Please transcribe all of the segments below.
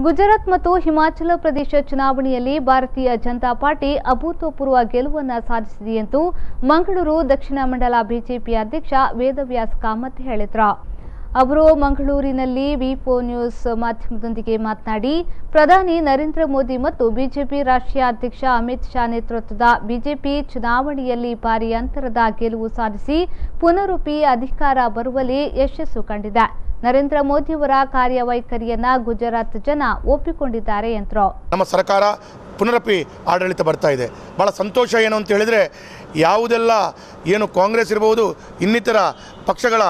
ಗುಜರಾತ್ ಮತ್ತು ಹಿಮಾಚಲ ಪ್ರದೇಶ ಚುನಾವಣೆಯಲ್ಲಿ ಭಾರತೀಯ ಜನತಾ ಪಾರ್ಟಿ ಅಭೂತಪೂರ್ವ ಗೆಲುವನ್ನು ಸಾಧಿಸಿದೆ ಎಂದು ಮಂಗಳೂರು ದಕ್ಷಿಣ ಮಂಡಲ ಬಿಜೆಪಿ ಅಧ್ಯಕ್ಷ ವೇದವ್ಯಾಸ್ ಕಾಮತ್ ಹೇಳಿದರು. ಅವರು ಮಂಗಳೂರಿನಲ್ಲಿ ವಿ4 ನ್ಯೂಸ್ ಮಾಧ್ಯಮದೊಂದಿಗೆ ಮಾತನಾಡಿ, ಪ್ರಧಾನಿ ನರೇಂದ್ರ ಮೋದಿ ಮತ್ತು ಬಿಜೆಪಿ ರಾಷ್ಟ್ರೀಯ ಅಧ್ಯಕ್ಷ ಅಮಿತ್ ಶಾ ನೇತೃತ್ವದ ಬಿಜೆಪಿ ಚುನಾವಣೆಯಲ್ಲಿ ಭಾರೀ ಅಂತರದ ಗೆಲುವು ಸಾಧಿಸಿ ಪುನರುಪಿ ಅಧಿಕಾರ ಬರುವಲ್ಲಿ ಯಶಸ್ಸು ಕಂಡಿದೆ. ನರೇಂದ್ರ ಮೋದಿಯವರ ಕಾರ್ಯವೈಖರಿಯನ್ನ ಗುಜರಾತ್ ಜನ ಒಪ್ಪಿಕೊಂಡಿದ್ದಾರೆ ಎಂದರು. ನಮ್ಮ ಸರ್ಕಾರ ಪುನರಪಿ ಆಡಳಿತ ಬರ್ತಾ ಇದೆ. ಭಾಳ ಸಂತೋಷ ಏನು ಅಂತ ಹೇಳಿದರೆ, ಯಾವುದೆಲ್ಲ ಏನು ಕಾಂಗ್ರೆಸ್ ಇರಬಹುದು, ಇನ್ನಿತರ ಪಕ್ಷಗಳ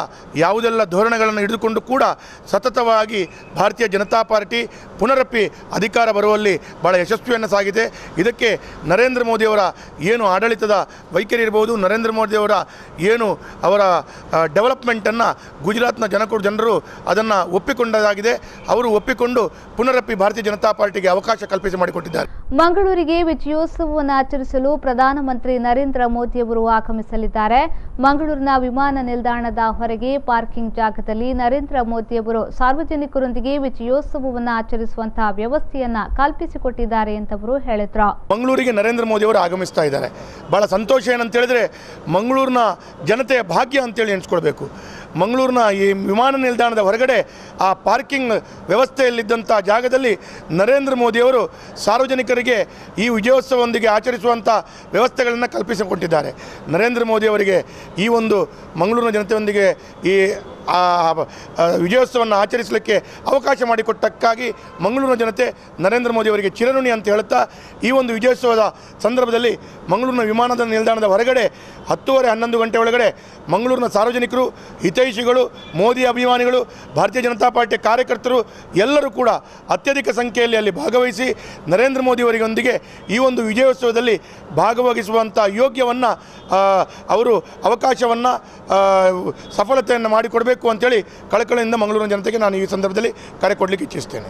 ಯಾವುದೆಲ್ಲ ಧೋರಣೆಗಳನ್ನು ಹಿಡಿದುಕೊಂಡು ಕೂಡ ಸತತವಾಗಿ ಭಾರತೀಯ ಜನತಾ ಪಾರ್ಟಿ ಪುನರಪಿ ಅಧಿಕಾರ ಬರುವಲ್ಲಿ ಭಾಳ ಯಶಸ್ವಿಯನ್ನು ಸಾಗಿದೆ. ಇದಕ್ಕೆ ನರೇಂದ್ರ ಮೋದಿಯವರ ಏನು ಆಡಳಿತದ ವೈಖರಿ ಇರಬಹುದು, ನರೇಂದ್ರ ಮೋದಿಯವರ ಏನು ಅವರ ಡೆವಲಪ್ಮೆಂಟನ್ನು ಗುಜರಾತ್ನ ಜನರು ಅದನ್ನು ಒಪ್ಪಿಕೊಂಡದಾಗಿದೆ. ಅವರು ಒಪ್ಪಿಕೊಂಡು ಪುನರಪಿ ಭಾರತೀಯ ಜನತಾ ಪಾರ್ಟಿಗೆ ಅವಕಾಶ ಕಲ್ಪಿಸಿ ಮಾಡಿಕೊಟ್ಟಿದ್ದಾರೆ. ಮಂಗಳೂರಿಗೆ ವಿಜಯೋತ್ಸವವನ್ನು ಆಚರಿಸಲು ಪ್ರಧಾನಮಂತ್ರಿ ನರೇಂದ್ರ ಮೋದಿಯವರು ಆಗಮಿಸಲಿದ್ದಾರೆ. ಮಂಗಳೂರಿನ ವಿಮಾನ ನಿಲ್ದಾಣದ ಹೊರಗೆ ಪಾರ್ಕಿಂಗ್ ಜಾಗದಲ್ಲಿ ನರೇಂದ್ರ ಮೋದಿಯವರು ಸಾರ್ವಜನಿಕರೊಂದಿಗೆ ವಿಜಯೋತ್ಸವವನ್ನು ಆಚರಿಸುವಂತಹ ವ್ಯವಸ್ಥೆಯನ್ನ ಕಲ್ಪಿಸಿಕೊಟ್ಟಿದ್ದಾರೆ ಎಂತವರು ಹೇಳಿದ್ರು. ಮಂಗಳೂರಿಗೆ ನರೇಂದ್ರ ಮೋದಿಯವರು ಆಗಮಿಸ್ತಾ ಇದ್ದಾರೆ. ಬಹಳ ಸಂತೋಷ ಏನಂತ ಹೇಳಿದ್ರೆ, ಮಂಗಳೂರಿನ ಜನತೆಯ ಭಾಗ್ಯ ಅಂತೇಳಿ ಎಣಿಸ್ಕೊಳ್ಬೇಕು. ಮಂಗಳೂರಿನ ಈ ವಿಮಾನ ನಿಲ್ದಾಣದ ಹೊರಗಡೆ ಆ ಪಾರ್ಕಿಂಗ್ ವ್ಯವಸ್ಥೆಯಲ್ಲಿದ್ದಂಥ ಜಾಗದಲ್ಲಿ ನರೇಂದ್ರ ಮೋದಿಯವರು ಸಾರ್ವಜನಿಕರಿಗೆ ಈ ವಿಜಯೋತ್ಸವದೊಂದಿಗೆ ಆಚರಿಸುವಂಥ ವ್ಯವಸ್ಥೆಗಳನ್ನು ಕಲ್ಪಿಸಿಕೊಟ್ಟಿದ್ದಾರೆ. ನರೇಂದ್ರ ಮೋದಿಯವರಿಗೆ ಈ ಒಂದು ಮಂಗಳೂರಿನ ಜನತೆಯೊಂದಿಗೆ ಈ ವಿಜಯೋತ್ಸವವನ್ನು ಆಚರಿಸಲಿಕ್ಕೆ ಅವಕಾಶ ಮಾಡಿಕೊಟ್ಟಕ್ಕಾಗಿ ಮಂಗಳೂರಿನ ಜನತೆ ನರೇಂದ್ರ ಮೋದಿಯವರಿಗೆ ಚಿರಋಣಿ ಅಂತ ಹೇಳುತ್ತಾ, ಈ ಒಂದು ವಿಜಯೋತ್ಸವದ ಸಂದರ್ಭದಲ್ಲಿ ಮಂಗಳೂರಿನ ವಿಮಾನದ ನಿಲ್ದಾಣದ ಹೊರಗಡೆ 10:30-11 ಗಂಟೆ ಒಳಗಡೆ ಮಂಗಳೂರಿನ ಸಾರ್ವಜನಿಕರು, ಹಿತೈಷಿಗಳು, ಮೋದಿ ಅಭಿಮಾನಿಗಳು, ಭಾರತೀಯ ಜನತಾ ಪಾರ್ಟಿಯ ಕಾರ್ಯಕರ್ತರು ಎಲ್ಲರೂ ಕೂಡ ಅತ್ಯಧಿಕ ಸಂಖ್ಯೆಯಲ್ಲಿ ಅಲ್ಲಿ ಭಾಗವಹಿಸಿ ನರೇಂದ್ರ ಮೋದಿಯವರಿಗೊಂದಿಗೆ ಈ ಒಂದು ವಿಜಯೋತ್ಸವದಲ್ಲಿ ಭಾಗವಹಿಸುವಂಥ ಯೋಗ್ಯವನ್ನು ಅವರು ಅವಕಾಶವನ್ನು ಸಫಲತೆಯನ್ನು ಮಾಡಿಕೊಡಬೇಕು ಅಂತೇಳಿ ಕಳಕಳಿಯಿಂದ ಮಂಗಳೂರಿನ ಜನತೆಗೆ ನಾನು ಈ ಸಂದರ್ಭದಲ್ಲಿ ಕರೆ ಕೊಡಲಿಕ್ಕೆ ಇಚ್ಛಿಸ್ತೇನೆ.